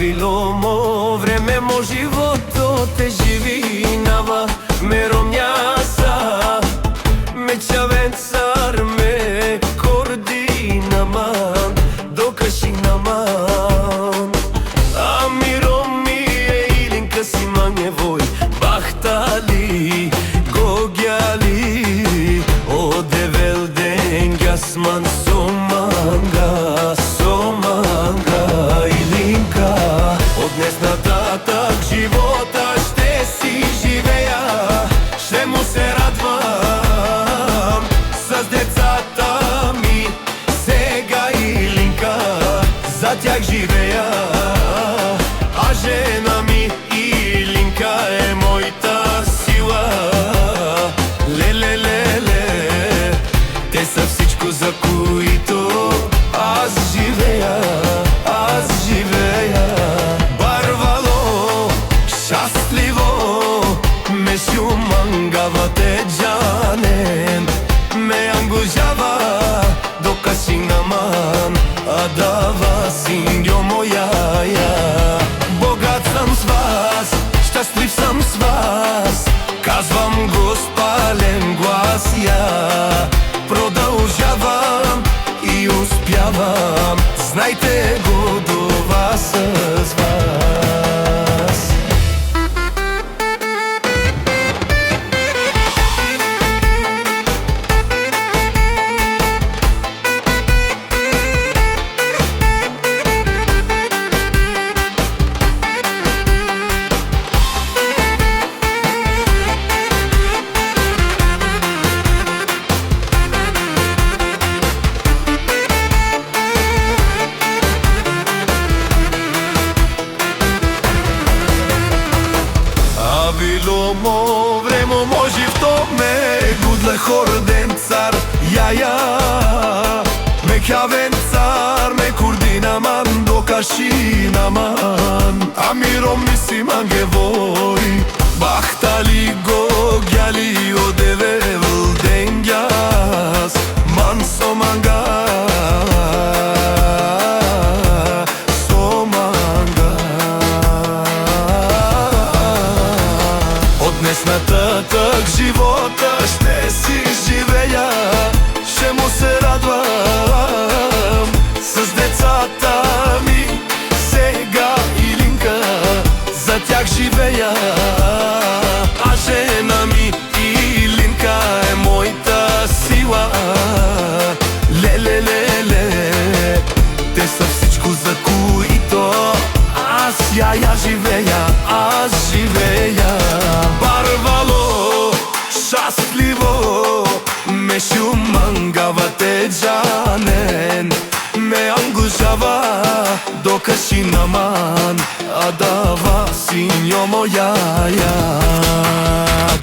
Avilo vreme mo životo te živinava me romjasa me čavencar me koordinaman dokashinaman Amiromi ilin kasiman evoj bahtali gogyali o devel dengasman somanga ilinka od dnes нататък живота ще си живея, ще му се радвам с децата ми сега Илинка, за тях живея, а жена ми Илинка е моята сила. Ле, те са всичко, за които аз живея. Mangavate janen me angujava do kasinaman adava sinjo moja ja. Богат съм с вас, щастлив съм с вас, казвам го с пален глас я. Продължавам и успявам, знайте го до вас с вас. Било мо време може в то ме гудле хорден цар я ме кавен цар ме курдинаман до кашинаман амиро миси мангевой бахтали го гяли одевел денгяс мансо манга днес нататък живота ще си живея, ще му се радвам с децата ми сега Илинка, за тях живея, а жена ми Илинка е моята сила. Ле, те са всичко, за които аз я живея, аз живея. Щастливо ме шумангавате джанен ме ангушава до кашинаман адава синьо моя я.